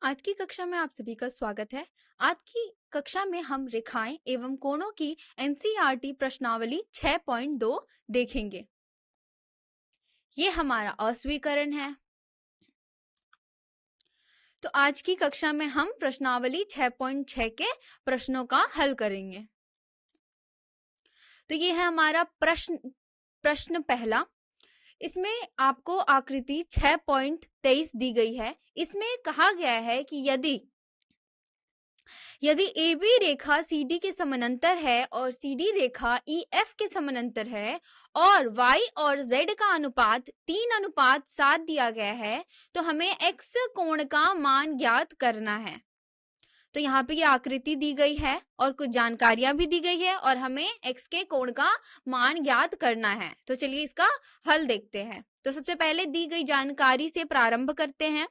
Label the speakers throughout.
Speaker 1: आज की कक्षा में आप सभी का स्वागत है। आज की कक्षा में हम रेखाएं एवं कोणों की एनसीईआरटी प्रश्नावली 6.2 देखेंगे। ये हमारा अस्वीकरण है। तो आज की कक्षा में हम प्रश्नावली 6.6 के प्रश्नों का हल करेंगे। तो ये है हमारा प्रश्न पहला। इसमें आपको आकृति 6.23 दी गई है। इसमें कहा गया है कि यदि AB रेखा CD के समानांतर है और CD रेखा EF के समानांतर है और Y और Z का अनुपात 3:7 दिया गया है, तो हमें X कोण का मान ज्ञात करना है। तो यहाँ पे ये आकृति दी गई है और कुछ जानकारियां भी दी गई है और हमें X के कोण का मान ज्ञात करना है। तो चलिए इसका हल देखते हैं। तो सबसे पहले दी गई जानकारी से प्रारंभ करते हैं।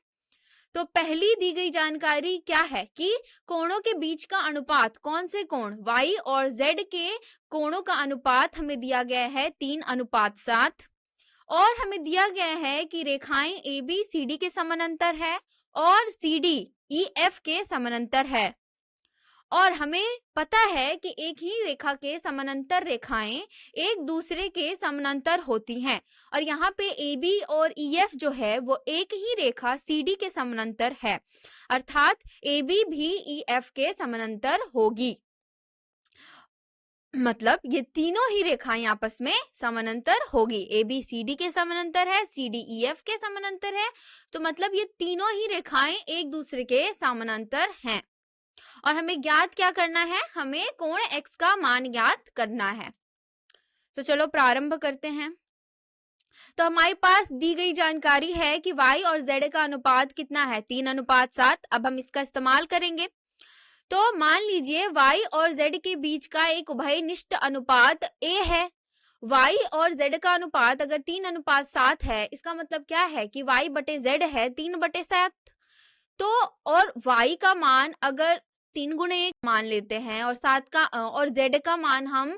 Speaker 1: तो पहली दी गई जानकारी क्या है कि कोणों के बीच का अनुपात, कौन से कोण, Y और Z के कोणों का अनुपात हमें दिया गया है 3:7 और हमें दिया गया है कि रेखाएं AB CD के समानांतर है और CD EF के समानांतर है। और हमें पता है कि एक ही रेखा के समानांतर रेखाएं एक दूसरे के समानांतर होती हैं और यहाँ पे AB और EF जो है वो एक ही रेखा CD के समानांतर है, अर्थात AB भी EF के समानांतर होगी। मतलब ये तीनों ही रेखाएं आपस में समानांतर होगी। AB CD के समानांतर है, CD EF के समानांतर है, तो मतलब ये तीनों ही रेखाएं एक दूसरे के समानांतर हैं। और हमें ज्ञात क्या करना है? हमें कोण X का मान ज्ञात करना है। तो चलो प्रारंभ करते हैं। तो हमारे पास दी गई जानकारी है कि Y और Z का अनुपात कितना है? 3:7। अब हम इसका इस्तेमाल करेंगे। तो मान लीजिए Y और Z के बीच का एक उभयनिष्ठ अनुपात A है। Y और Z का अनुपात अगर 3:7 है, इसका मतलब क्या है कि Y बटे Z है 3/7। तो और Y का मान अगर 3x1 मान लेते हैं और Z का मान हम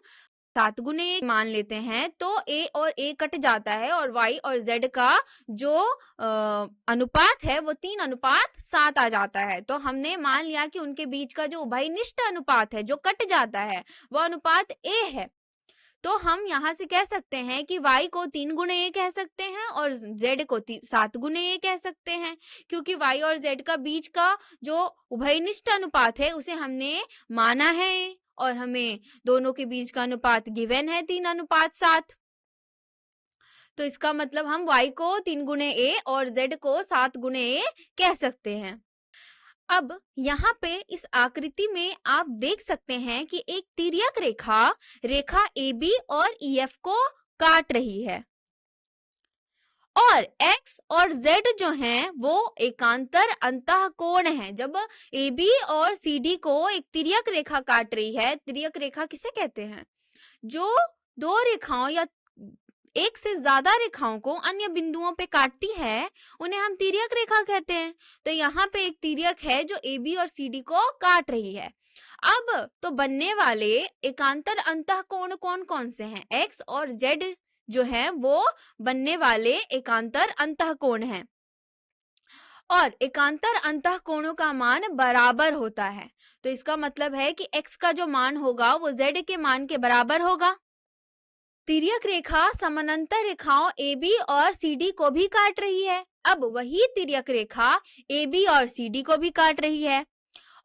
Speaker 1: 7x1 मान लेते हैं, तो A और A कट जाता है और Y और Z का जो अनुपात है वो 3:7 आ जाता है। तो हमने मान लिया कि उनके बीच का जो उभयनिष्ठ अनुपात है जो कट जाता है वो अनुपात A है। तो हम यहाँ से कह सकते हैं कि Y को 3x1 कह सकते हैं और Z को 7x1 कह सकते हैं, क्योंकि Y और Z का बीच का जो उभयनिष्ठ अनुपात है उसे हमने माना है और हमें दोनों के बीच का अनुपात गिवन है 3:7। तो इसका मतलब हम Y को 3x और Z को 7x कह सकते हैं। अब यहाँ पे इस आकृति में आप देख सकते हैं कि एक तिर्यक रेखा AB और EF को काट रही है और X और Z जो हैं वो एकांतर अंतःकोण है। जब AB और CD को एक तिर्यक रेखा काट रही है, तिर्यक रेखा किसे कहते हैं? जो दो रेखाओं या एक से ज्यादा रेखाओं को अन्य बिंदुओं पे काटती है, उन्हें हम तिर्यक रेखा कहते हैं। तो यहाँ पे एक तिर्यक है जो AB और CD को काट रही है। अब तो बनने वाले एकांतर अंतःकोण कौन कौन से हैं? X और Z जो है वो बनने वाले एकांतर अंतःकोण हैं और एकांतर अंतःकोणों का मान बराबर होता है। तो इसका मतलब है कि X का जो मान होगा वो Z के मान के बराबर होगा। तिर्यक रेखा समानांतर रेखाओं AB और CD को भी काट रही है। अब वही तिर्यक रेखा AB और CD को भी काट रही है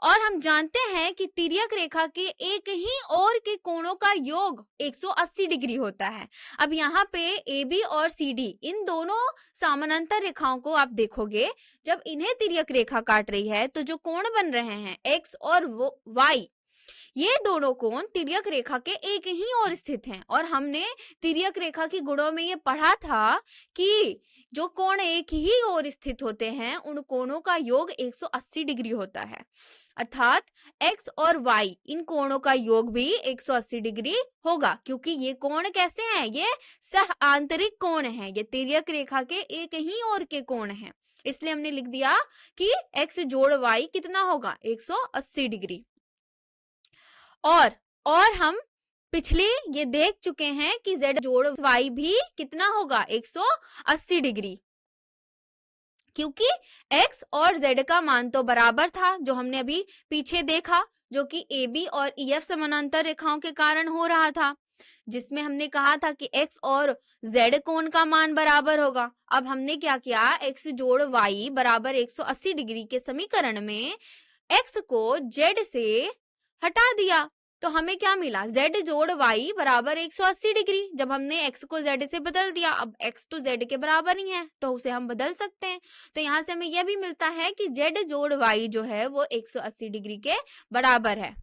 Speaker 1: और हम जानते हैं कि तिर्यक रेखा के एक ही ओर के कोणों का योग 180 डिग्री होता है। अब यहाँ पे AB और CD इन दोनों समानांतर रेखाओं को आप देखोगे, जब इन्हें तिर्यक रेखा काट रही है तो जो कोण बन रहे हैं X और Y, ये दोनों कोण तिर्यक रेखा के एक ही ओर स्थित हैं और हमने तिर्यक रेखा के गुणों में ये पढ़ा था कि जो कोण एक ही ओर स्थित होते हैं उन कोणों का योग 180 डिग्री होता है, अर्थात X और Y इन कोणों का योग भी 180 डिग्री होगा, क्योंकि ये कोण कैसे हैं? ये सह आंतरिक कोण हैं, ये तिर्यक रेखा के एक ही ओर के कोण हैं। इसलिए हमने लिख दिया कि X जोड़ Y कितना होगा? 180 डिग्री। और हम पिछले ये देख चुके हैं कि Z जोड़ Y भी कितना होगा? 180 डिग्री। क्योंकि x और z का मान तो बराबर था, जो हमने अभी पीछे देखा, जो कि AB और EF समानांतर रेखाओं के कारण हो रहा था, जिसमें हमने कहा था कि x और z कोण का मान बराबर होगा। अब हमने क्या किया, x जोड़ y बराबर 180 डिग्री के समीकरण में x को z से हटा दिया, तो हमें क्या मिला, z जोड़ y बराबर 180 डिग्री। जब हमने x को z से बदल दिया, अब x तो z के बराबर ही है, तो उसे हम बदल सकते हैं। तो यहाँ से हमें यह भी मिलता है कि z जोड़ y जो है वो 180 डिग्री के बराबर है।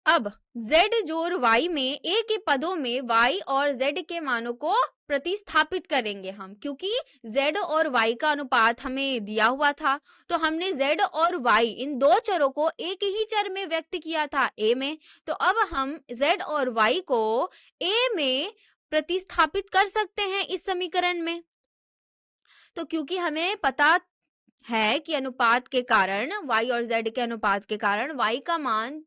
Speaker 1: अब z जोड़ y में a के पदों में y और z के मानों को प्रतिस्थापित करेंगे हम, क्योंकि z और y का अनुपात हमें दिया हुआ था, तो हमने z और y इन दो चरों को एक ही चर में व्यक्त किया था, a में। तो अब हम z और y को a में प्रतिस्थापित कर सकते हैं इस समीकरण में। तो क्योंकि हमें पता है कि अनुपात के कारण, y और z के अनुपात के कारण y का मान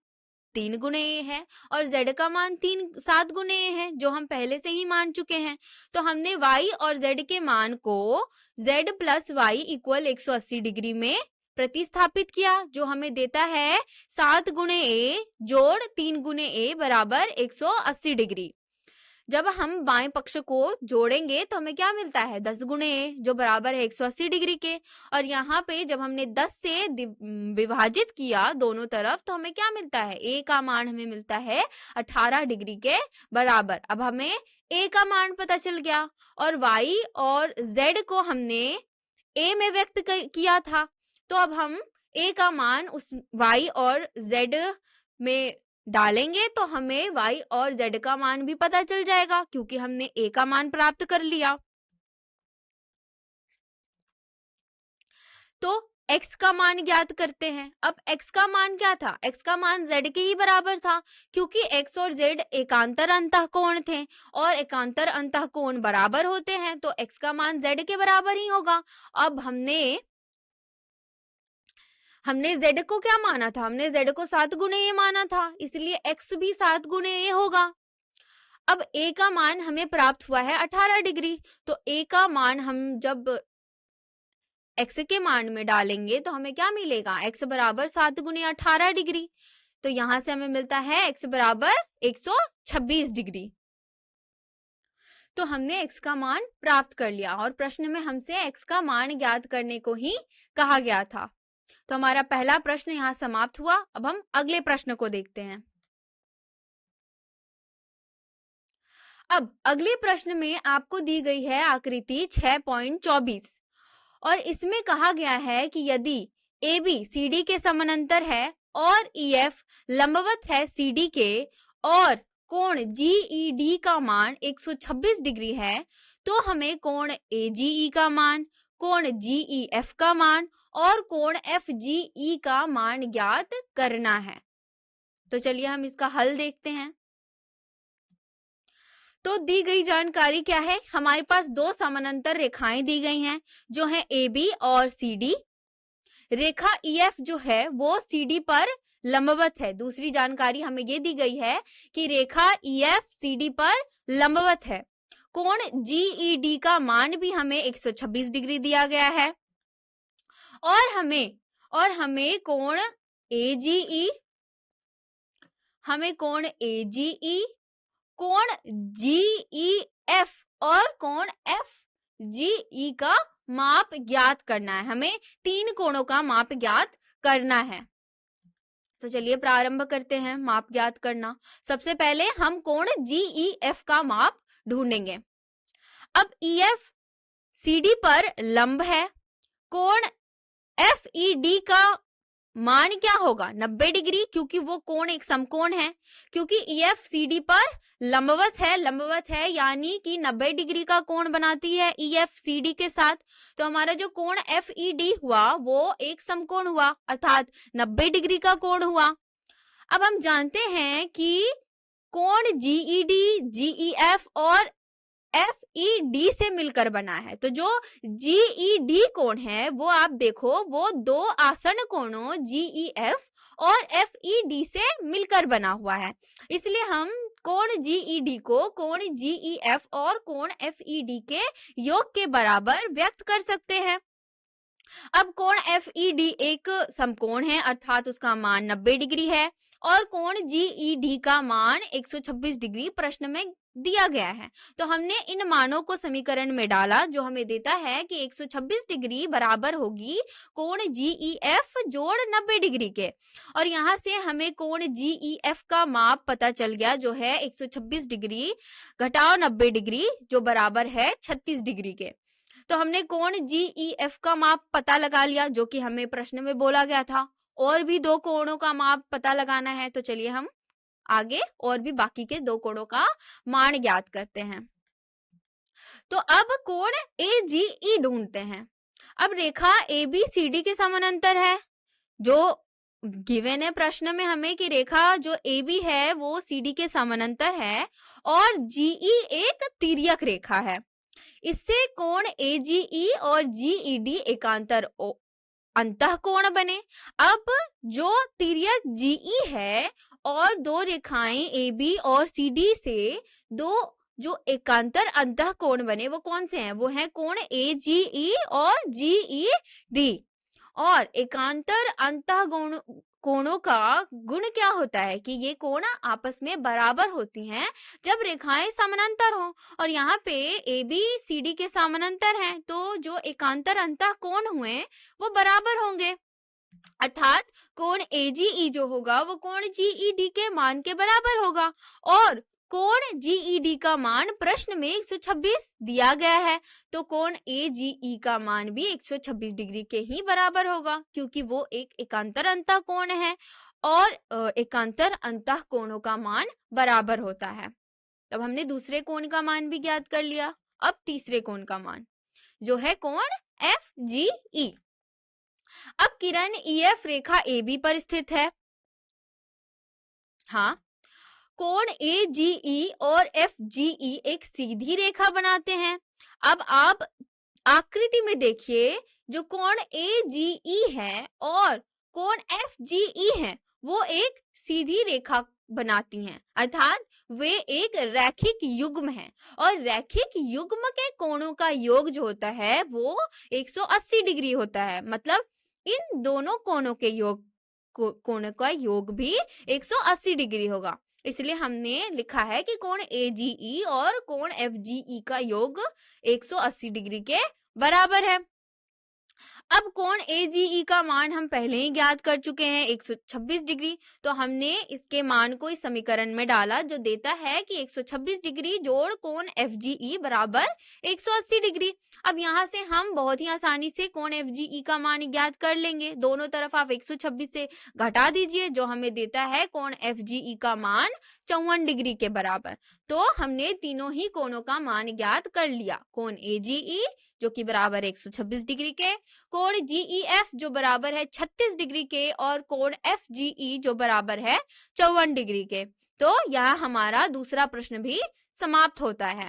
Speaker 1: 3 गुणे a है और z का मान 7 गुणे a है, जो हम पहले से ही मान चुके हैं। तो हमने y और z के मान को z plus y equal 180 degree में प्रतिस्थापित किया, जो हमें देता है 7 गुणे a जोड़ 3 गुणे a बराबर 180 डिग्री। जब हम बाएं पक्ष को जोड़ेंगे तो हमें क्या मिलता है, 10 गुणे a जो बराबर है 180 डिग्री के। और यहाँ पे जब हमने 10 से विभाजित किया दोनों तरफ, तो हमें क्या मिलता है, a का मान हमें मिलता है 18 डिग्री के बराबर। अब हमें a का मान पता चल गया और y और z को हमने a में व्यक्त किया था, तो अब हम a का मान उस y और z में डालेंगे तो हमें y और z का मान भी पता चल जाएगा, क्योंकि हमने a का मान प्राप्त कर लिया। तो x का मान ज्ञात करते हैं। अब x का मान क्या था, x का मान z के ही बराबर था, क्योंकि x और z एकांतर अंतःकोण थे और एकांतर अंतःकोण बराबर होते हैं, तो x का मान z के बराबर ही होगा। अब हमने z को क्या माना था, हमने z को 7 गुणे a माना था, इसलिए x भी 7 गुणे a होगा। अब a का मान हमें प्राप्त हुआ है 18 डिग्री, तो a का मान हम जब x के मान में डालेंगे तो हमें क्या मिलेगा, x बराबर 7 गुणे 18 डिग्री। तो यहां से हमें मिलता है x बराबर 126 डिग्री। तो हमने x का मान प्राप्त कर लिया और प्रश्न में हमसे x का मान ज्ञात करने को ही कहा गया था। तो हमारा पहला प्रश्न यहाँ समाप्त हुआ। अब हम अगले प्रश्न को देखते हैं। अब अगले प्रश्न में आपको दी गई है आकृति 6.24 और इसमें कहा गया है कि यदि AB CD के समानांतर है और EF लंबवत है CD के और कोण GED का मान 126 डिग्री है, तो हमें कोण AGE का मान, कोण GEF का मान और कोण FGE का मान ज्ञात करना है। तो चलिए हम इसका हल देखते हैं। तो दी गई जानकारी क्या है, हमारे पास दो समानांतर रेखाएं दी गई हैं जो हैं AB और CD। रेखा EF जो है वो CD पर लंबवत है। दूसरी जानकारी हमें ये दी गई है कि रेखा EF CD पर लंबवत है। कोण GED का मान भी हमें 126 डिग्री दिया गया है और हमें कोण AGE, कोण GEF और कोण FGE का माप ज्ञात करना है। हमें 3 कोणों का माप ज्ञात करना है। तो चलिए प्रारंभ करते हैं माप ज्ञात करना। सबसे पहले हम कोण GEF का माप ढूंढेंगे। अब EF CD पर लंब है, कोण FED का मान क्या होगा, 90 डिग्री, क्योंकि वो कोण एक समकोण है। क्योंकि EF CD पर लंबवत है यानी कि 90 डिग्री का कोण बनाती है EF CD के साथ। तो हमारा जो कोण FED हुआ वो एक समकोण हुआ, अर्थात 90 डिग्री का कोण हुआ। अब हम जानते हैं कि कोण GED, GEF और FED से मिलकर बना है। तो जो GED कोण है वो आप देखो, वो दो आसन्न कोणों GEF और FED से मिलकर बना हुआ है। इसलिए हम कोण जीईडी को कोण जीईएफ और कोण एफईडी के योग के बराबर व्यक्त कर सकते हैं। अब कोण एफईडी एक समकोण है, अर्थात उसका मान 90 डिग्री है, और कोण जीईडी का मान 126 डिग्री प्रश्न में दिया गया है। तो हमने इन मानों को समीकरण में डाला, जो हमें देता है कि 126 डिग्री बराबर होगी कोण जीईएफ जोड़ 90 डिग्री के, और यहाँ से हमें कोण जीईएफ का माप पता चल गया, जो है 126 डिग्री घटाओ 90 डिग्री, जो बराबर है 36 डिग्री के। तो हमने कोण जीईएफ का माप पता लगा लिया, जो कि हमें प्रश्न में बोला गया था। और भी दो कोणों का माप पता लगाना है, तो चलिए हम आगे और भी बाकी के दो कोणों का मान ज्ञात करते हैं। तो अब कोण एजीई ढूंढते हैं। अब रेखा एबीसीडी के समानांतर है, जो गिवन है प्रश्न में हमें कि रेखा जो AB है वो CD के समानांतर है, और GE एक तिर्यक रेखा है। इससे कोण AGE और GED एकांतर अंतःकोण बने। अब जो तिर्यक GE है और दो रेखाएं AB और CD से दो जो एकांतर अंतःकोण बने, वो कौन से हैं? वो हैं कोण AGE और GED। और एकांतर अंतःकोण कोणों का गुण क्या होता है कि ये कोण आपस में बराबर होती हैं जब रेखाएं समानांतर हो, और यहाँ पे AB CD के समानांतर हैं, तो जो एकांतर अंतःकोण हुए वो बराबर होंगे, अर्थात कोण AGE जो होगा वो कोण GED के मान के बराबर होगा। और कोण GED का मान प्रश्न में 126 दिया गया है, तो कोण AGE का मान भी 126 डिग्री के ही बराबर होगा, क्योंकि वो एक एकांतर अंतःकोण है और एकांतर अंतःकोणों का मान बराबर होता है। तब हमने दूसरे कोण का मान भी ज्ञात कर लिया। अब तीसरे कोण का मान जो है कोण FGE। अब किरण EF रेखा AB पर स्थित है। हाँ, कोण AGE और FGE एक सीधी रेखा बनाते हैं। अब आप आकृति में देखिए, जो कोण AGE है और कोण FGE है वो एक सीधी रेखा बनाती हैं, अर्थात वे एक रैखिक युग्म है, और रैखिक युग्म के कोणों का योग जो होता है वो 180 डिग्री होता है। मतलब इन दोनों कोणों के योग कोण का योग भी 180 डिग्री होगा। इसलिए हमने लिखा है कि कोण AGE और कोण FGE का योग 180 डिग्री के बराबर है। अब कोण AGE का मान हम पहले ही ज्ञात कर चुके हैं 126 डिग्री, तो हमने इसके मान को इस समीकरण में डाला, जो देता है कि 126 डिग्री जोड़ कोण FGE बराबर 180 डिग्री। अब यहाँ से हम बहुत ही आसानी से कोण FGE का मान ज्ञात कर लेंगे। दोनों तरफ आप 126 से घटा दीजिए, जो हमें देता है कोण FGE का मान 54 डिग्री के बराबर। तो हमने तीनों ही कोणों का मान ज्ञात कर लिया। कोण AGE जो कि बराबर 126 डिग्री के, कोण GEF जो बराबर है 36 डिग्री के, और कोण FGE जो बराबर है 54 डिग्री के। तो यहाँ हमारा दूसरा प्रश्न भी समाप्त होता है।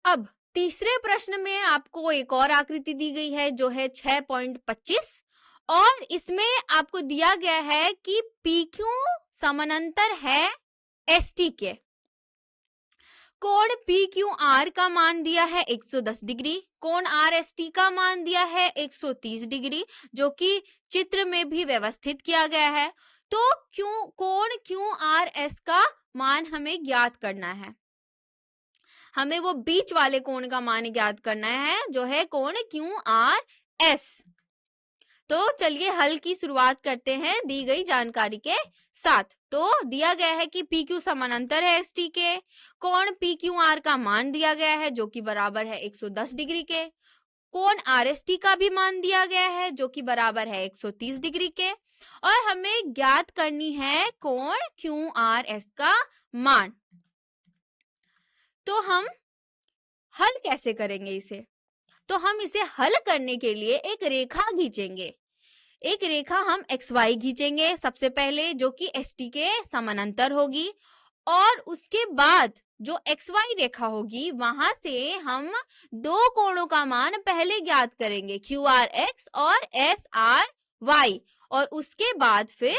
Speaker 1: अब तीसरे प्रश्न में आपको एक और आकृति दी गई है, जो है 6.25, और इसमें आपको दिया गया है कि PQ समानांतर है ST के। कोण PQR का मान दिया है 110 डिग्री, कोण RST का मान दिया है 130 डिग्री, जो कि चित्र में भी व्यवस्थित किया गया है। तो कोण QRS का मान हमें ज्ञात करना है। हमें वो बीच वाले कोण का मान ज्ञात करना है, जो है कोण QRS। तो चलिए हल की शुरुआत करते हैं दी गई जानकारी के साथ। तो दिया गया है कि PQ समानांतर है ST के, कोण PQR का मान दिया गया है जो कि बराबर है 110 डिग्री के, कोण RST का भी मान दिया गया है जो कि बराबर है 130 डिग्री के, और हमें ज्ञात करनी है कोण QRS का मान। तो हम हल कैसे करेंगे इसे? तो हम इसे हल करने के लिए एक रेखा खींचेंगे। एक रेखा हम XY खींचेंगे सबसे पहले, जो कि ST के समानांतर होगी, और उसके बाद जो XY रेखा होगी वहां से हम दो कोणों का मान पहले ज्ञात करेंगे, QRX और SRY, और उसके बाद फिर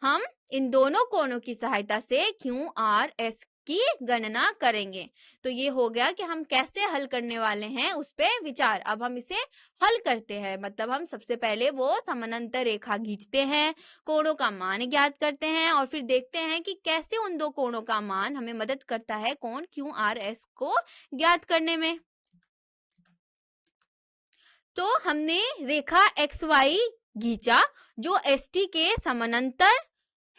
Speaker 1: हम इन दोनों कोणों की सहायता से QRS की गणना करेंगे। तो ये हो गया कि हम कैसे हल करने वाले हैं उस पे विचार। अब हम इसे हल करते हैं, मतलब हम सबसे पहले वो समानांतर रेखा खींचते हैं, कोणों का मान ज्ञात करते हैं और फिर देखते हैं कि कैसे उन दो कोणों का मान हमें मदद करता है कोण QRS को ज्ञात करने में। तो हमने रेखा XY खींचा जो ST के समानांतर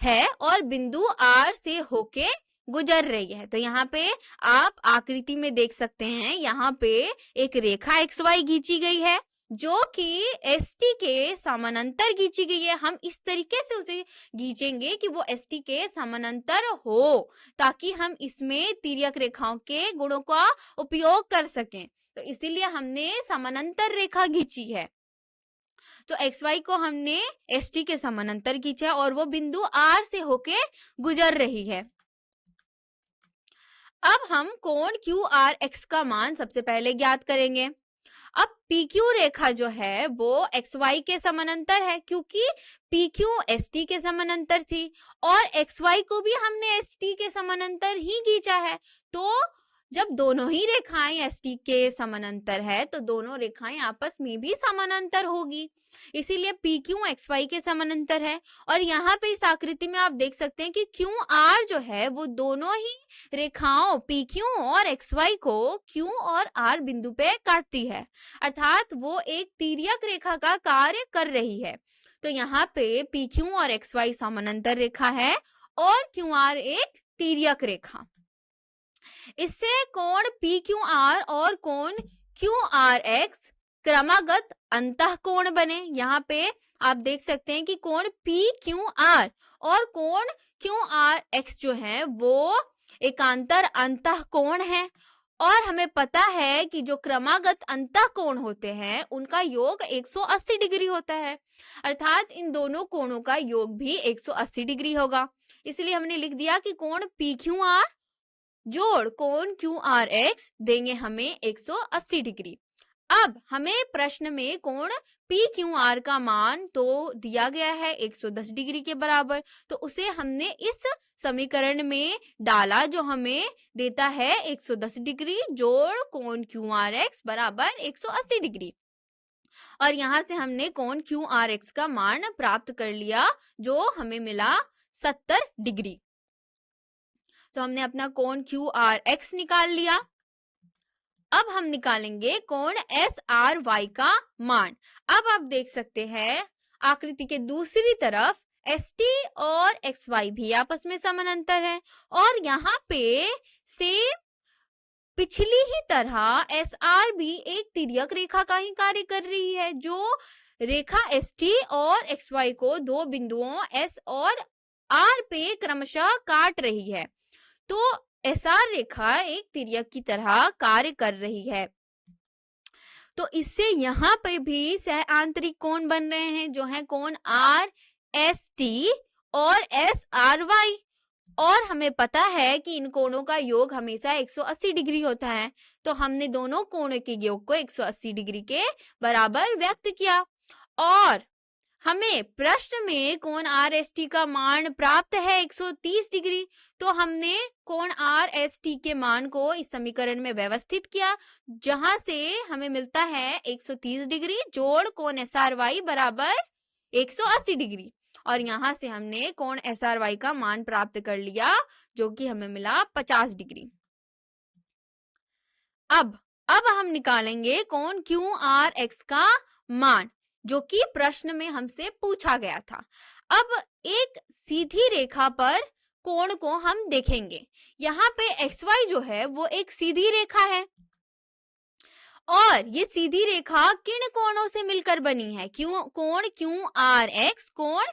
Speaker 1: है और बिंदु R से होके गुजर रही है। तो यहाँ पे आप आकृति में देख सकते हैं, यहाँ पे एक रेखा XY खींची गई है जो कि ST के समानांतर खींची गई है। हम इस तरीके से उसे खींचेंगे कि वो ST के समानांतर हो, ताकि हम इसमें तिर्यक रेखाओं के गुणों का उपयोग कर सकें। तो इसीलिए हमने समानांतर रेखा खींची है। तो XY को हमने ST के समानांतर खींचा है और वो बिंदु R से होके गुजर रही है। अब हम कोण QRX का मान सबसे पहले ज्ञात करेंगे। अब PQ रेखा जो है वो XY के समानांतर है, क्योंकि PQ ST के समानांतर थी और XY को भी हमने ST के समानांतर ही खींचा है। तो जब दोनों ही रेखाएं ST के समानांतर है तो दोनों रेखाएं आपस में भी समानांतर होगी, इसीलिए PQ XY के समानांतर है। और यहाँ पे इस आकृति में आप देख सकते हैं कि QR जो है वो दोनों ही रेखाओं PQ और XY को Q और R बिंदु पे काटती है, अर्थात वो एक तिर्यक रेखा का कार्य कर रही है। तो यहाँ पे PQ और XY समानांतर रेखा है और QR एक तिर्यक रेखा। इससे कोण PQR और कोण QRX क्रमागत अंतःकोण बने। यहाँ पे आप देख सकते हैं कि कोण PQR और कोण QRX जो है वो एकांतर अंतःकोण है और हमें पता है कि जो क्रमागत अंतःकोण होते हैं उनका योग 180 डिग्री होता है, अर्थात इन दोनों कोणों का योग भी 180 डिग्री होगा। इसलिए हमने लिख दिया कि कोण PQR जोड़ कोण QRX देंगे हमें 180 डिग्री। अब हमें प्रश्न में कोण PQR का मान तो दिया गया है 110 डिग्री के बराबर, तो उसे हमने इस समीकरण में डाला जो हमें देता है 110 डिग्री जोड़ कोण QRX बराबर 180 डिग्री। और यहाँ से हमने कोण QRX का मान प्राप्त कर लिया जो हमें मिला 70 डिग्री। तो हमने अपना कोण QRX निकाल लिया। अब हम निकालेंगे कोण SRY का मान। अब आप देख सकते हैं आकृति के दूसरी तरफ ST और XY भी आपस में समानांतर है और यहाँ पे सेम पिछली ही तरह SR भी एक तिर्यक रेखा का ही कार्य कर रही है, जो रेखा ST और XY को दो बिंदुओं S और R पे क्रमशः काट रही है। तो SR रेखा एक तिर्यक की तरह कार्य कर रही है। तो इससे यहाँ पे भी सह आंतरिक कोण बन रहे हैं जो है कोण RST और SRY, और हमें पता है कि इन कोणों का योग हमेशा 180 डिग्री होता है। तो हमने दोनों कोणों के योग को 180 डिग्री के बराबर व्यक्त किया और हमें प्रश्न में कोण RST का मान प्राप्त है 130 डिग्री। तो हमने कोण RST के मान को इस समीकरण में व्यवस्थित किया जहां से हमें मिलता है 130 डिग्री जोड़ कोण SRY बराबर 180 डिग्री, और यहाँ से हमने कोण SRY का मान प्राप्त कर लिया जो कि हमें मिला 50 डिग्री। अब हम निकालेंगे कोण QRX का मान जो कि प्रश्न में हमसे पूछा गया था। अब एक सीधी रेखा पर कोण को हम देखेंगे। यहाँ पे XY जो है वो एक सीधी रेखा है और ये सीधी रेखा किन कोणों से मिलकर बनी है? कोण QRX, कोण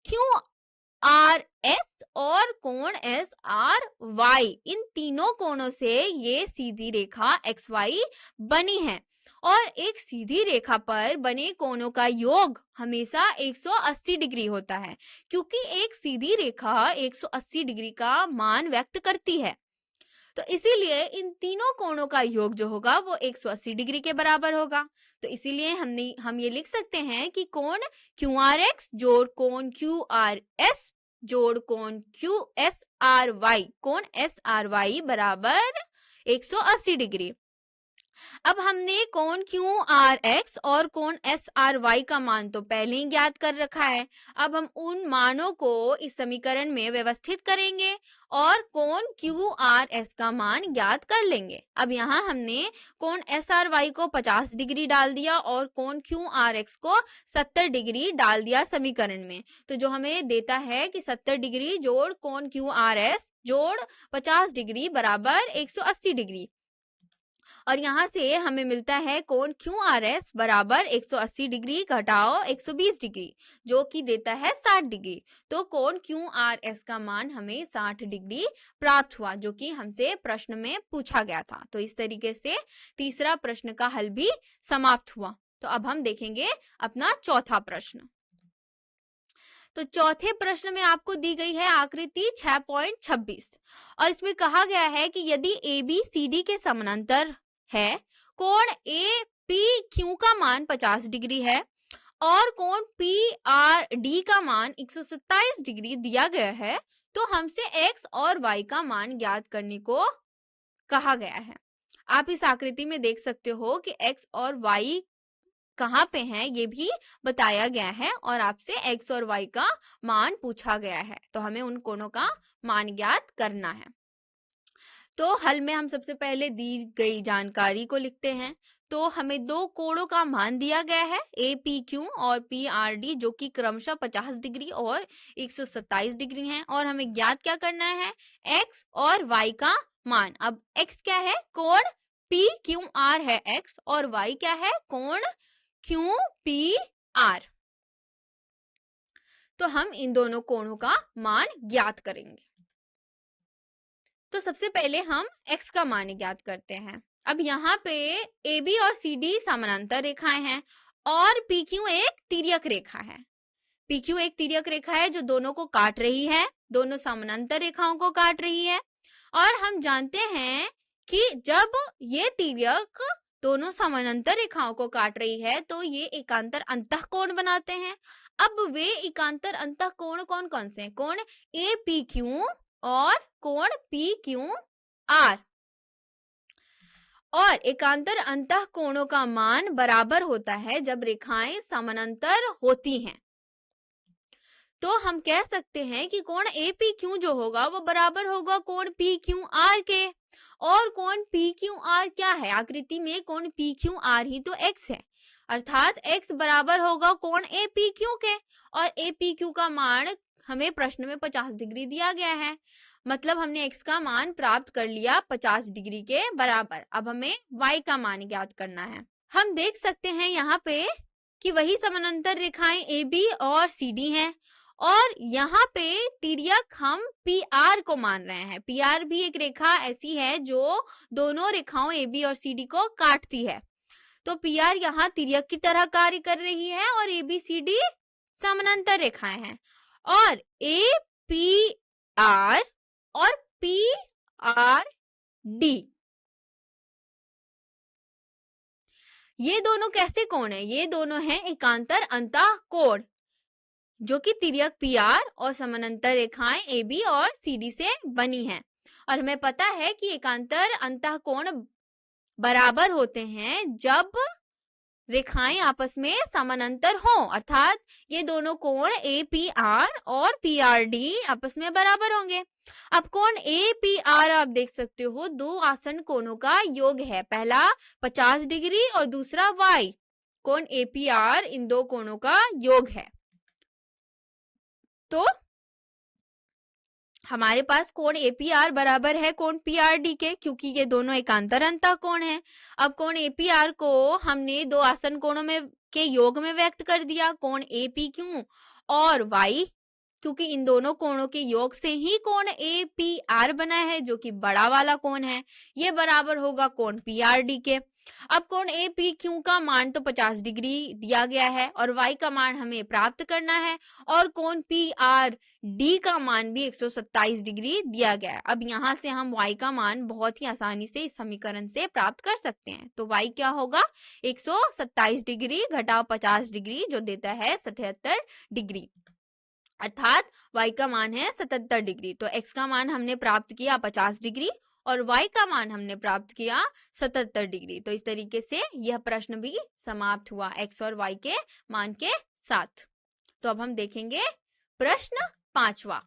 Speaker 1: QRS और कोण SRY, इन तीनों कोणों से ये सीधी रेखा XY बनी है और एक सीधी रेखा पर बने कोणों का योग हमेशा 180 डिग्री होता है, क्योंकि एक सीधी रेखा 180 डिग्री का मान व्यक्त करती है। तो इसीलिए इन तीनों कोणों का योग जो होगा वो 180 डिग्री के बराबर होगा। तो इसीलिए हम ये लिख सकते हैं कि कोण QRX जोड़ कोण QRS जोड़ कोण QSRY, कोण SRY बराबर 180 डिग्री। अब हमने कोण QRX और कोण SRY का मान तो पहले ही ज्ञात कर रखा है। अब हम उन मानों को इस समीकरण में व्यवस्थित करेंगे और कोण QRS का मान ज्ञात कर लेंगे। अब यहाँ हमने कोण SRY को 50 डिग्री डाल दिया और कोण QRX को 70 डिग्री डाल दिया समीकरण में, तो जो हमें देता है कि 70 डिग्री जोड़ कोण QRS जोड़ 50 डिग्री बराबर 180 डिग्री। और यहाँ से हमें मिलता है कोण QRS बराबर 180 डिग्री घटाओ 120 डिग्री, जो कि देता है 60 डिग्री। तो कोण QRS का मान हमें 60 डिग्री प्राप्त हुआ, जो कि हमसे प्रश्न में पूछा गया था। तो इस तरीके से तीसरा प्रश्न का हल भी समाप्त हुआ। तो अब हम देखेंगे अपना चौथा प्रश्न। तो चौथे प्रश्न में आपको दी गई है आकृति 6.26 और इसमें कहा गया है कि यदि ABCD के समानांतर है, कोण APQ का मान 50 डिग्री है और कोण PRD का मान 127 डिग्री दिया गया है, तो हमसे X और Y का मान ज्ञात करने को कहा गया है। आप इस आकृति में देख सकते हो कि X और Y कहाँ पे हैं ये भी बताया गया है और आपसे X और Y का मान पूछा गया है, तो हमें उन कोणों का मान ज्ञात करना है। तो हल में हम सबसे पहले दी गई जानकारी को लिखते हैं। तो हमें दो कोणों का मान दिया गया है APQ और PRD, जो कि क्रमशः 50 डिग्री और 127 डिग्री हैं और हमें ज्ञात क्या करना है X और Y का मान। अब X क्या है, कोण PQR है X, और Y क्या है, कोण QPR। तो हम इन दोनों कोणों का मान ज्ञात करेंगे। तो सबसे पहले हम X का मान ज्ञात करते हैं। अब यहाँ पे AB और CD समानांतर रेखाएं हैं और PQ एक तिर्यक रेखा है। PQ एक तिर्यक रेखा है जो दोनों को काट रही है, दोनों समानांतर रेखाओं को काट रही है। और हम जानते हैं कि जब ये तिर्यक दोनों समानांतर रेखाओं को काट रही है तो ये एकांतर अंतःकोण बनाते हैं। अब वे एकांतर अंतःकोण कौन कौन से हैं, कोण APQ और कोण PQR। और एकांतर अंतःकोणों का मान बराबर होता है जब रेखाएं समानांतर होती हैं। तो हम कह सकते हैं कि कोण APQ जो होगा वो बराबर होगा कोण PQR के। और कोण PQR क्या है, आकृति में कोण PQR ही तो X है, अर्थात X बराबर होगा कोण APQ के। और APQ का मान हमें प्रश्न में 50 डिग्री दिया गया है, मतलब हमने X का मान प्राप्त कर लिया 50 डिग्री के बराबर। अब हमें Y का मान ज्ञात करना है। हम देख सकते हैं यहाँ पे कि वही समानांतर रेखाएं AB और CD हैं और यहाँ पे तिर्यक हम PR को मान रहे हैं। PR भी एक रेखा ऐसी है जो दोनों रेखाओं AB और CD को काटती है। तो PR यहाँ तिर्यक की तरह कार्य कर रही है और ABCD समानांतर रेखाएं हैं। और APR और PRD ये दोनों कैसे कोण है, ये दोनों हैं एकांतर अंतःकोण जो कि तिर्यक PR और समानांतर रेखाएं AB और CD से बनी हैं। और हमें पता है कि एकांतर अंतःकोण बराबर होते हैं जब रेखाएं आपस में समानांतर हों, अर्थात ये दोनों कोण APR और PRD आपस में बराबर होंगे। अब कोण APR आप देख सकते हो दो आसन कोणों का योग है, पहला 50 डिग्री और दूसरा Y। कोण APR इन दो कोणों का योग है। तो हमारे पास कोण APR बराबर है कोण PRD के, क्योंकि ये दोनों एकांतर अंतःकोण हैं। अब कोण APR को हमने दो आसन कोणों में के योग में व्यक्त कर दिया, कोण APQ और Y, क्योंकि इन दोनों कोणों के योग से ही कोण APR बना है जो कि बड़ा वाला कोण है, ये बराबर होगा कोण PRD के। अब कोण APQ का मान तो 50 डिग्री दिया गया है और Y का मान हमें प्राप्त करना है और कोण PRD का मान भी 127 डिग्री दिया गया है। अब यहाँ से हम Y का मान बहुत ही आसानी से इस समीकरण से प्राप्त कर सकते हैं। तो Y क्या होगा, 127 डिग्री घटाओ 50 डिग्री जो देता है 77 डिग्री। अर्थात y का मान है 77 डिग्री। तो x का मान हमने प्राप्त किया 50 डिग्री और y का मान हमने प्राप्त किया 77 डिग्री। तो इस तरीके से यह प्रश्न भी समाप्त हुआ x और y के मान के साथ। तो अब हम देखेंगे प्रश्न 5वां।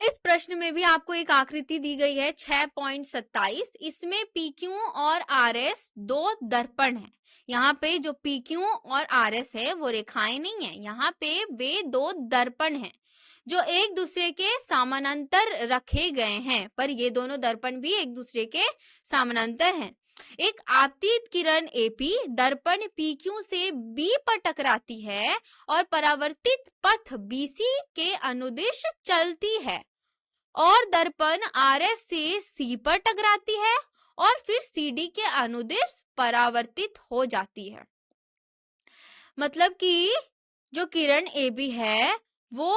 Speaker 1: इस प्रश्न में भी आपको एक आकृति दी गई है 6.27। इसमें PQ और RS दो दर्पण हैं। यहाँ पे जो PQ और RS है वो रेखाएं नहीं है, यहाँ पे वे दो दर्पण हैं जो एक दूसरे के समानांतर रखे गए हैं, पर ये दोनों दर्पण भी एक दूसरे के समानांतर हैं। एक आपतित किरण AP दर्पण PQ से B पर टकराती है और परावर्तित पथ BC के अनुदिश चलती है और दर्पण RS से C पर टकराती है और फिर CD के अनुदिश परावर्तित हो जाती है। मतलब कि जो किरण AB है वो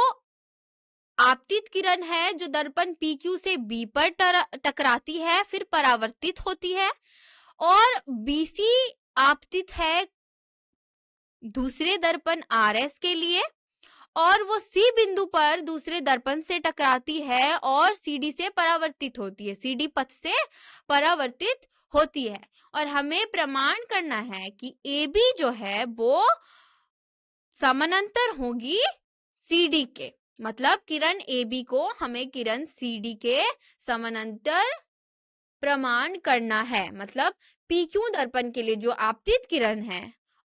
Speaker 1: आपतित किरण है जो दर्पण PQ से B पर टकराती है, फिर परावर्तित होती है, और BC आपतित है दूसरे दर्पण RS के लिए और वो C बिंदु पर दूसरे दर्पण से टकराती है और CD से परावर्तित होती है, CD पथ से परावर्तित होती है। और हमें प्रमाण करना है कि AB जो है वो समानांतर होगी CD के। मतलब किरण AB को हमें किरण CD के समानांतर प्रमाण करना है। मतलब PQ दर्पण के लिए जो आपतित किरण है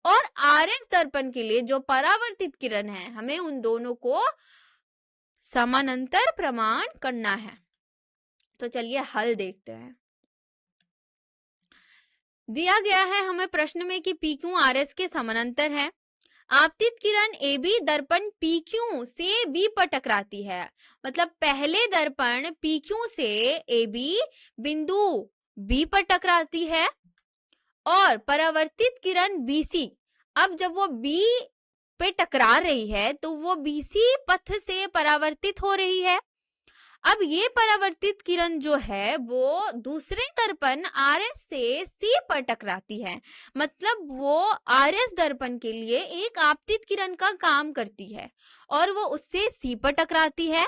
Speaker 1: और RS दर्पण के लिए जो परावर्तित किरण है, हमें उन दोनों को समानांतर प्रमाण करना है। तो चलिए हल देखते हैं। दिया गया है हमें प्रश्न में कि PQ RS के समानांतर है। आपतित किरण AB दर्पण PQ से B पर टकराती है। मतलब पहले दर्पण PQ से AB बिंदु B पर टकराती है और परावर्तित किरण BC, अब जब वो B पे टकरा रही है तो वो BC पथ से परावर्तित हो रही है। अब ये परावर्तित किरण जो है वो दूसरे दर्पण RS से C पर टकराती है। मतलब वो RS दर्पण के लिए एक आपतित किरण का काम करती है और वो उससे C पर टकराती है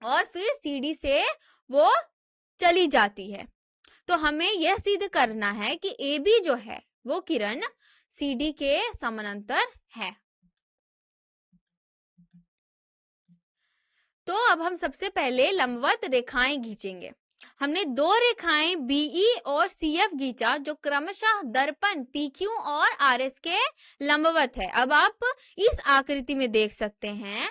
Speaker 1: और फिर CD से वो चली जाती है। तो हमें यह सिद्ध करना है कि AB जो है वो किरण CD के समानांतर है। तो अब हम सबसे पहले लंबवत रेखाएं खींचेंगे। हमने दो रेखाएं BE और CF खींचा जो क्रमशः दर्पण PQ और RS के लंबवत है। अब आप इस आकृति में देख सकते हैं,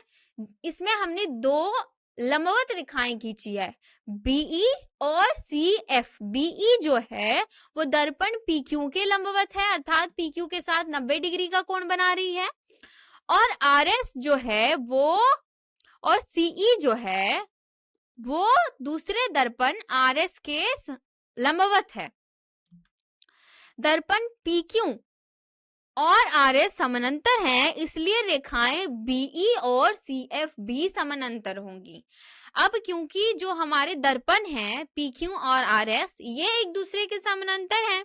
Speaker 1: इसमें हमने दो लंबवत रेखाएं खींची है, BE और CF। BE जो है वो दर्पण PQ के लंबवत है, अर्थात PQ के साथ 90 डिग्री का कोण बना रही है, और RS जो है वो और CE जो है वो दूसरे दर्पण RS के लंबवत है। दर्पण PQ और RS समानांतर हैं, इसलिए रेखाएं BE और CF भी समानांतर होंगी। अब क्योंकि जो हमारे दर्पण हैं PQ और RS ये एक दूसरे के समानांतर हैं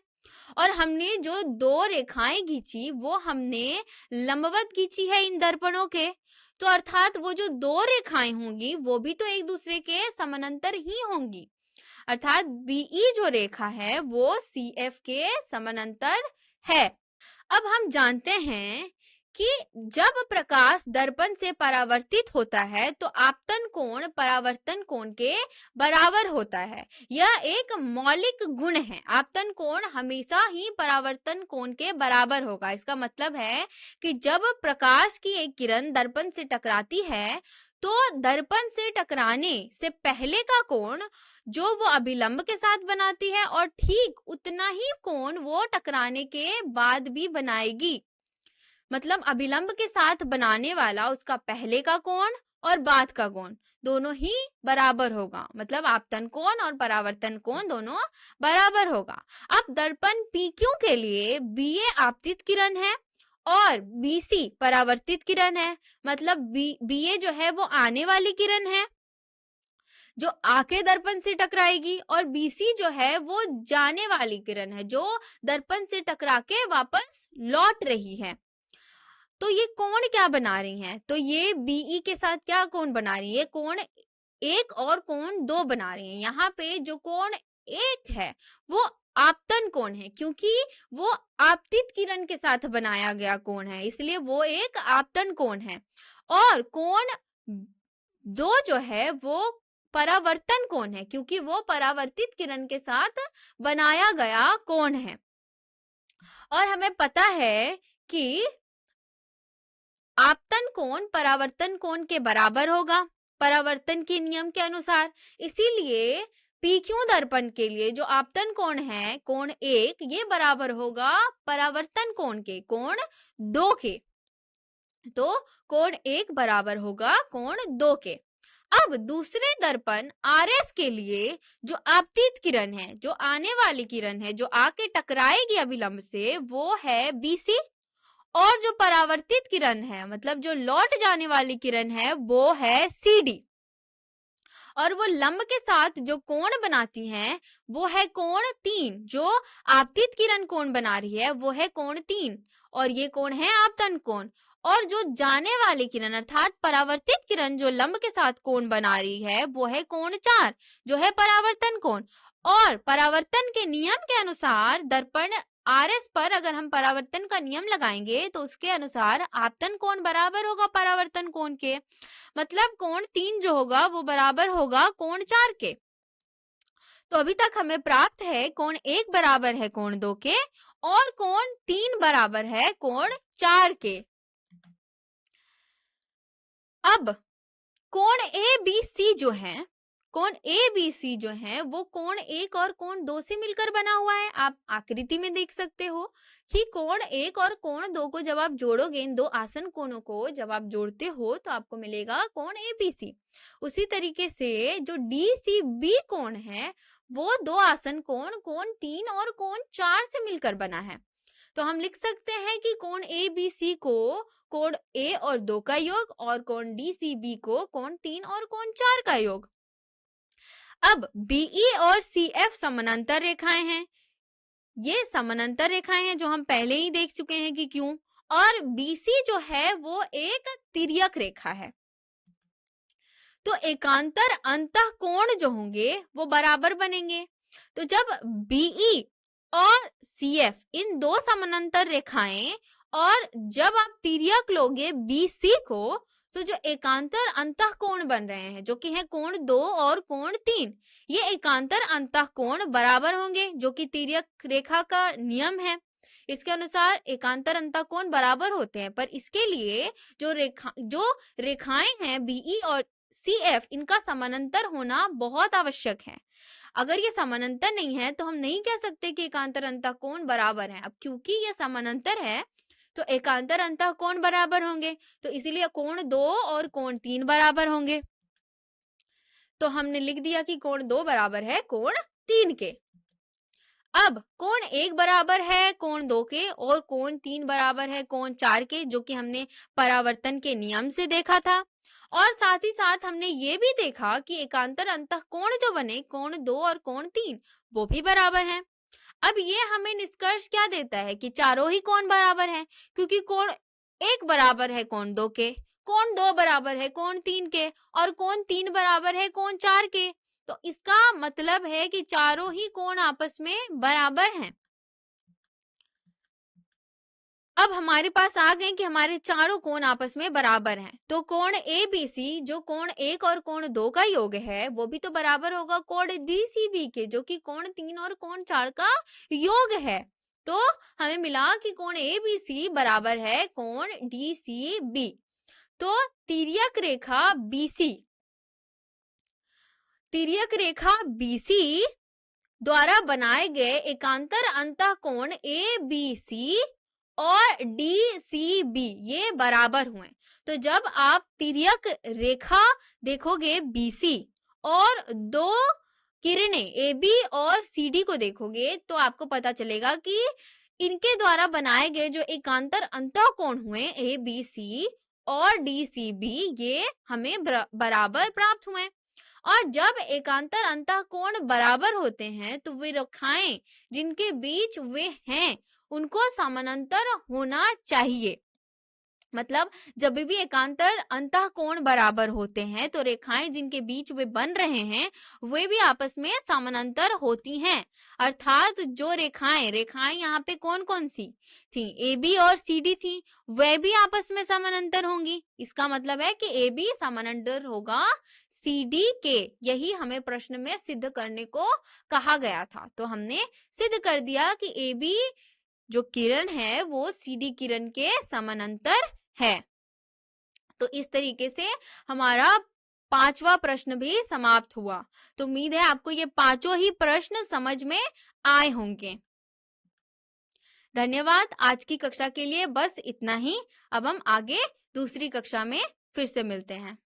Speaker 1: और हमने जो दो रेखाएं खींची वो हमने लंबवत खींची है इन दर्पणों के, तो अर्थात वो जो दो रेखाएं होंगी वो भी तो एक दूसरे के समानांतर ही होंगी। अर्थात BE जो रेखा है वो CF के समानांतर है। अब हम जानते हैं कि जब प्रकाश दर्पण से परावर्तित होता है तो आपतन कोण परावर्तन कोण के बराबर होता है। यह एक मौलिक गुण है। आपतन कोण हमेशा ही परावर्तन कोण के बराबर होगा। इसका मतलब है कि जब प्रकाश की एक किरण दर्पण से टकराती है तो दर्पण से टकराने से पहले का कोण जो वो अभिलंब के साथ बनाती है और ठीक उतना ही कोण वो टकराने के बाद भी बनाएगी। मतलब अभिलंब के साथ बनाने वाला उसका पहले का कोण और बाद का कोण दोनों ही बराबर होगा। मतलब आपतन कोण और परावर्तन कोण दोनों बराबर होगा। अब दर्पण PQ के लिए BA आपतित किरण है और BC परावर्तित किरण है। मतलब BA जो है वो आने वाली किरण है जो आके दर्पण से टकराएगी और BC जो है वो जाने वाली किरण है जो दर्पण से टकरा के वापस लौट रही है। तो ये कोण क्या बना रही हैं? तो ये बीई के साथ क्या कोण बना रही है? कोण 1 और कोण 2 बना रही हैं। यहाँ पे जो कोण 1 है वो आपतन कोण है, क्योंकि वो आपतित किरण के साथ बनाया गया कोण है, इसलिए वो एक आपतन कोण है। और कोण 2 जो है वो परावर्तन कोण है, क्योंकि वो परावर्तित किरण के साथ बनाया गया कोण है। और हमें पता है कि आपतन कोण परावर्तन कोण के बराबर होगा परावर्तन के नियम के अनुसार। इसीलिए PQ दर्पण के लिए जो आपतन कोण है कोण 1 ये बराबर होगा परावर्तन कोण के कोण 2 के। तो कोण 1 बराबर होगा कोण 2 के। अब दूसरे दर्पण RS के लिए जो आपतित किरण है, जो आने वाली किरण है, जो आके टकराएगी अभिलंब से, वो है BC। और जो परावर्तित किरण है, मतलब जो लौट जाने वाली किरण है, वो है CD। और वो लंब के साथ जो कोण बनाती हैं वो है कोण 3। जो आपतित किरण कोण बना रही है वो है कोण 3 और ये कोण है आपतन कोण। और जो जाने वाली किरण अर्थात परावर्तित किरण जो लंब के साथ कोण बना रही है वो है कोण 4 जो है परावर्तन कोण। और परावर्तन के नियम के अनुसार दर्पण RS पर अगर हम परावर्तन का नियम लगाएंगे तो उसके अनुसार आपतन कोण बराबर होगा परावर्तन कोण के, मतलब कोण 3 जो होगा वो बराबर होगा कोण 4 के। तो अभी तक हमें प्राप्त है कोण 1 बराबर है कोण 2 के और कोण 3 बराबर है कोण 4 के। अब कोण ABC जो है, कोण ABC जो है वो कोण 1 और कोण 2 से मिलकर बना हुआ है। आप आकृति में देख सकते हो कि कोण 1 और कोण 2 को जब आप जोड़ोगे, इन दो आसन कोणों को जब आप जोड़ते हो तो आपको मिलेगा कोण ABC। उसी तरीके से जो DCB कोण है वो दो आसन कोण कोण 3 और कोण 4 से मिलकर बना है। तो हम लिख सकते हैं कि कोण ABC को कोण A और 2 का योग और कोण DCB को कोण 3 और कोण 4 का योग। अब BE और CF समानांतर रेखाएं हैं। ये समानांतर रेखाएं हैं जो हम पहले ही देख चुके हैं कि क्यों। और BC जो है वो एक तिर्यक रेखा है। तो एकांतर अंतःकोण जो होंगे वो बराबर बनेंगे। तो जब BE और CF इन दो समानांतर रेखाएं और जब आप तिर्यक लोगे BC को तो जो एकांतर अंतःकोण बन रहे हैं जो कि है कोण 2 और कोण 3, ये एकांतर अंतःकोण बराबर होंगे जो कि तिर्यक रेखा का नियम है। इसके अनुसार एकांतर अंतःकोण बराबर होते हैं, पर इसके लिए जो रेखाएं हैं BE और CF इनका समानांतर होना बहुत आवश्यक है। अगर ये समानांतर नहीं है तो हम नहीं कह सकते कि एकांतर अंतःकोण बराबर है। अब क्योंकि ये समानांतर है तो एकांतर अंतःकोण बराबर होंगे, तो इसीलिए कोण 2 और कोण 3 बराबर होंगे। तो हमने लिख दिया कि कोण 2 बराबर है कोण 3 के। अब कोण 1 बराबर है कोण 2 के और कोण 3 बराबर है कोण 4 के, जो कि हमने परावर्तन के नियम से देखा था। और साथ ही साथ हमने ये भी देखा कि एकांतर अंतःकोण जो बने कोण 2 और कोण 3 वो भी बराबर हैं। अब ये हमें निष्कर्ष क्या देता है कि चारों ही कोण बराबर हैं, क्योंकि कोण 1 बराबर है कोण 2 के, कोण 2 बराबर है कोण 3 के और कोण 3 बराबर है कोण 4 के। तो इसका मतलब है कि चारों ही कोण आपस में बराबर हैं। अब हमारे पास आ गए कि हमारे चारों कोण आपस में बराबर हैं। तो कोण ABC जो कोण 1 और कोण 2 का योग है वो भी तो बराबर होगा कोण DCB के जो कि कोण 3 और कोण 4 का योग है। तो हमें मिला कि कोण ABC बराबर है कोण DCB। तो तिर्यक रेखा BC द्वारा बनाए गए एकांतर अंतःकोण ABC और DCB ये बराबर हुए। तो जब आप तिर्यक रेखा देखोगे BC और दो किरणें AB और CD को देखोगे तो आपको पता चलेगा कि इनके द्वारा बनाए गए जो एकांतर अंतःकोण हुए ABC और DCB ये हमें बराबर प्राप्त हुए। और जब एकांतर अंतःकोण बराबर होते हैं तो वे रेखाएं जिनके बीच वे हैं उनको समानांतर होना चाहिए। मतलब जब भी एकांतर अंतःकोण बराबर होते हैं तो रेखाएं जिनके बीच वे बन रहे हैं वे भी आपस में समानांतर होती हैं। अर्थात जो रेखाएं यहाँ पे कौन कौन सी थी, ए बी और सी डी थी, वे भी आपस में समानांतर होंगी। इसका मतलब है कि ए बी समानांतर होगा सी डी के। यही हमें प्रश्न में सिद्ध करने को कहा गया था। तो हमने सिद्ध कर दिया कि ए बी जो किरण है वो सी डी किरण के समानांतर है। तो इस तरीके से हमारा 5वां प्रश्न भी समाप्त हुआ। तो उम्मीद है आपको ये 5 ही प्रश्न समझ में आए होंगे। धन्यवाद। आज की कक्षा के लिए बस इतना ही। अब हम आगे दूसरी कक्षा में फिर से मिलते हैं।